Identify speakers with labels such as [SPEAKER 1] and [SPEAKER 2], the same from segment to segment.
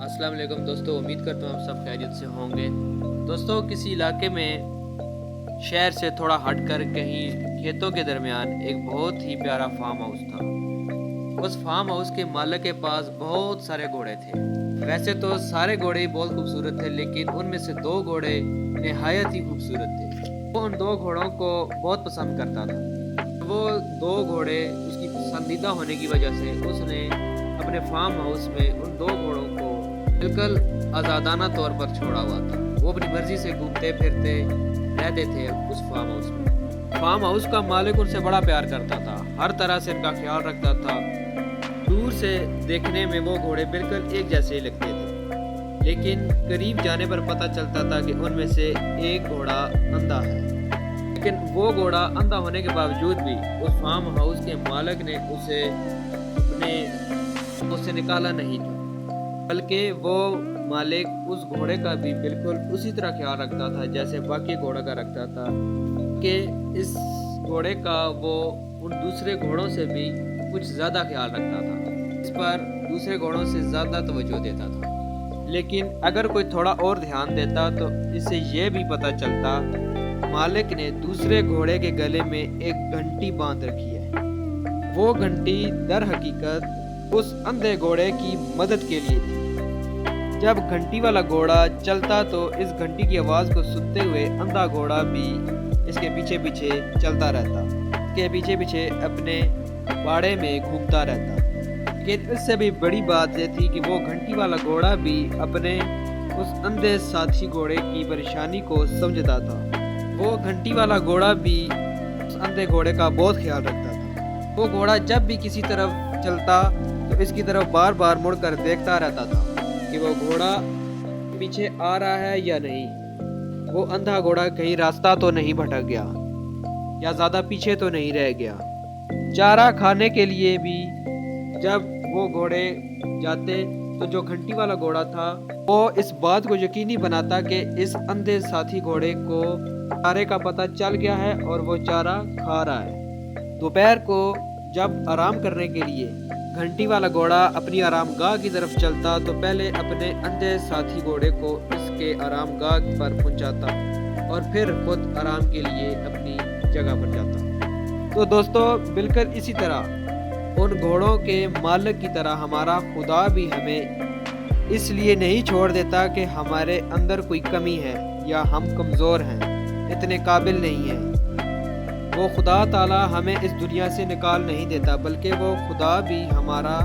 [SPEAKER 1] अस्सलाम वालेकुम दोस्तों, उम्मीद करता हूँ आप सब खैरियत से होंगे। दोस्तों, किसी इलाके में शहर से थोड़ा हट कर कहीं खेतों के दरमियान एक बहुत ही प्यारा फार्म हाउस था। उस फार्म हाउस के मालिक के पास बहुत सारे घोड़े थे। वैसे तो सारे घोड़े ही बहुत खूबसूरत थे, लेकिन उनमें से दो घोड़े नहायत ही खूबसूरत थे। वो उन दो घोड़ों को बहुत पसंद करता था। वो दो घोड़े उसकी पसंदीदा होने की वजह से उसने अपने फार्म हाउस में उन दो घोड़ों को बिल्कुल आज़ादाना तौर पर छोड़ा हुआ था। वो अपनी मर्जी से घूमते फिरते रहते थे उस फार्म हाउस में। फार्म हाउस का मालिक उनसे बड़ा प्यार करता था, हर तरह से इनका ख्याल रखता था। दूर से देखने में वो घोड़े बिल्कुल एक जैसे ही लगते थे, लेकिन करीब जाने पर पता चलता था कि उनमें से एक घोड़ा अंधा है। लेकिन वो घोड़ा अंधा होने के बावजूद भी उस फार्म हाउस के मालिक ने उससे निकाला नहीं था, बल्कि वो मालिक उस घोड़े का भी बिल्कुल उसी तरह ख्याल रखता था जैसे बाकी घोड़ों का रखता था, कि इस घोड़े का वो उन दूसरे घोड़ों से भी कुछ ज़्यादा ख्याल रखता था, इस पर दूसरे घोड़ों से ज़्यादा तवज्जो देता था। लेकिन अगर कोई थोड़ा और ध्यान देता तो इससे ये भी पता चलता मालिक ने दूसरे घोड़े के गले में एक घंटी बांध रखी है। वो घंटी दर हकीकत उस अंधे घोड़े की मदद के लिए थी। जब घंटी वाला घोड़ा चलता तो इस घंटी की आवाज़ को सुनते हुए अंधा घोड़ा भी इसके पीछे पीछे चलता रहता, इसके पीछे पीछे अपने बाड़े में घूमता रहता। लेकिन इससे भी बड़ी बात यह थी कि वो घंटी वाला घोड़ा भी अपने उस अंधे साथी घोड़े की परेशानी को समझता था। वो घंटी वाला घोड़ा भी उस अंधे घोड़े का बहुत ख्याल रखता था। वो घोड़ा जब भी किसी तरफ चलता तो इसकी तरफ बार बार मुड़कर देखता रहता था कि वो घोड़ा पीछे आ रहा है या नहीं, वो अंधा घोड़ा कहीं रास्ता तो नहीं भटक गया या ज़्यादा पीछे तो नहीं रह गया। चारा खाने के लिए भी जब वो घोड़े जाते तो जो घंटी वाला घोड़ा था वो इस बात को यकीनी बनाता कि इस अंधे साथी घोड़े को चारे का पता चल गया है और वो चारा खा रहा है। दोपहर को जब आराम करने के लिए घंटी वाला घोड़ा अपनी आरामगाह की तरफ चलता तो पहले अपने अंधे साथी घोड़े को इसके आरामगाह पर पहुंचाता और फिर खुद आराम के लिए अपनी जगह पर जाता। तो दोस्तों, बिल्कुल इसी तरह उन घोड़ों के मालिक की तरह हमारा खुदा भी हमें इसलिए नहीं छोड़ देता कि हमारे अंदर कोई कमी है या हम कमज़ोर हैं, इतने काबिल नहीं हैं। वो खुदा ताला हमें इस दुनिया से निकाल नहीं देता, बल्कि वो खुदा भी हमारा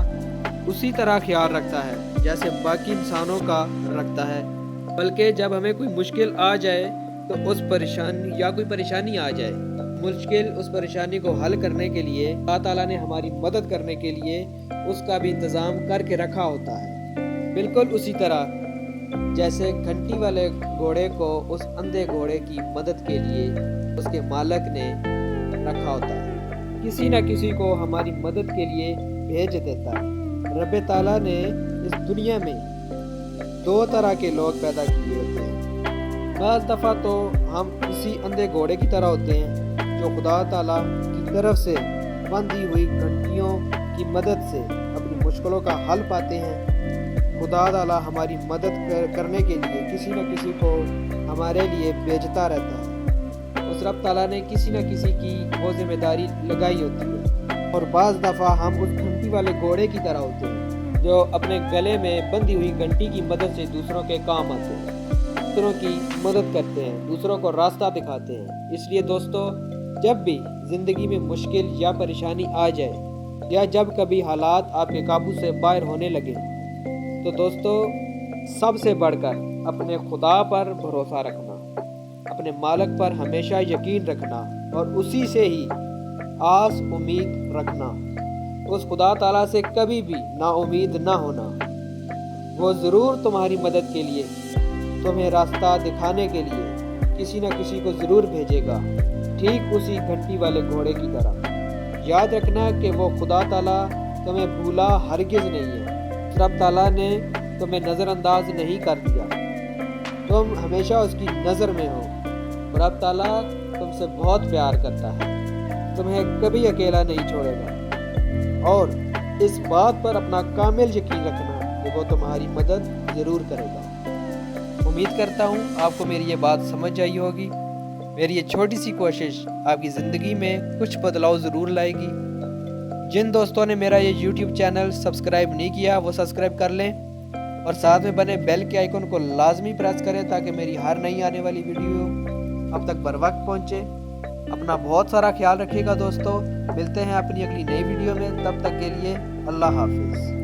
[SPEAKER 1] उसी तरह ख्याल रखता है जैसे बाकी इंसानों का रखता है। बल्कि जब हमें कोई मुश्किल आ जाए तो उस परेशानी या कोई परेशानी आ जाए, उस परेशानी को हल करने के लिए खुदा ताला ने हमारी मदद करने के लिए उसका भी इंतज़ाम करके रखा होता है। बिल्कुल उसी तरह जैसे घंटी वाले घोड़े को उस अंधे घोड़े की मदद के लिए उसके मालिक ने रखा होता है, किसी न किसी को हमारी मदद के लिए भेज देता है। रब ताला ने इस दुनिया में दो तरह के लोग पैदा किए होते हैं। बाज़ दफ़ा तो हम इसी अंधे घोड़े की तरह होते हैं जो खुदा ताला की तरफ से बंधी हुई घंटियों की मदद से अपनी मुश्किलों का हल पाते हैं। खुदा ताला हमारी मदद करने के लिए किसी न किसी को हमारे लिए भेजता रहता है। उस रब ताला ने किसी न किसी की वो जिम्मेदारी लगाई होती है। और बाज़ दफ़ा हम उस घंटी वाले घोड़े की तरह होते हैं जो अपने गले में बंधी हुई घंटी की मदद से दूसरों के काम आते हैं, दूसरों की मदद करते हैं, दूसरों को रास्ता दिखाते हैं। इसलिए दोस्तों, जब भी ज़िंदगी में मुश्किल या परेशानी आ जाए या जब कभी हालात आपके काबू से बाहर होने लगे, तो दोस्तों, सबसे बढ़कर अपने खुदा पर भरोसा रखना, अपने मालिक पर हमेशा यकीन रखना और उसी से ही आस उम्मीद रखना। उस खुदा ताला से कभी भी नाउम्मीद ना होना। वो ज़रूर तुम्हारी मदद के लिए, तुम्हें रास्ता दिखाने के लिए किसी न किसी को ज़रूर भेजेगा, ठीक उसी घंटी वाले घोड़े की तरह। याद रखना कि वो खुदा ताला तुम्हें भूला हरगिज़ नहीं है। रब ताला ने तुम्हें नज़रअंदाज नहीं कर दिया, तुम हमेशा उसकी नज़र में हो। रब ताला तुमसे बहुत प्यार करता है, तुम्हें कभी अकेला नहीं छोड़ेगा। और इस बात पर अपना कामिल यकीन रखना کہ وہ تمہاری مدد ضرور کرے گا۔ امید کرتا ہوں آپ کو میری یہ بات سمجھ آئی ہوگی۔ میری یہ چھوٹی سی کوشش آپ کی زندگی میں کچھ بدلاؤ ضرور لائے گی۔ جن دوستوں نے میرا یہ یوٹیوب چینل سبسکرائب نہیں کیا وہ سبسکرائب کر لیں اور ساتھ میں بنے بیل کے آئیکن کو لازمی پریس کریں تاکہ میری ہر نئی آنے والی ویڈیو اب تک بر وقت پہنچے۔ اپنا بہت سارا خیال رکھیے گا دوستو، ملتے ہیں اپنی اگلی نئی ویڈیو میں، تب تک کے لیے اللہ حافظ۔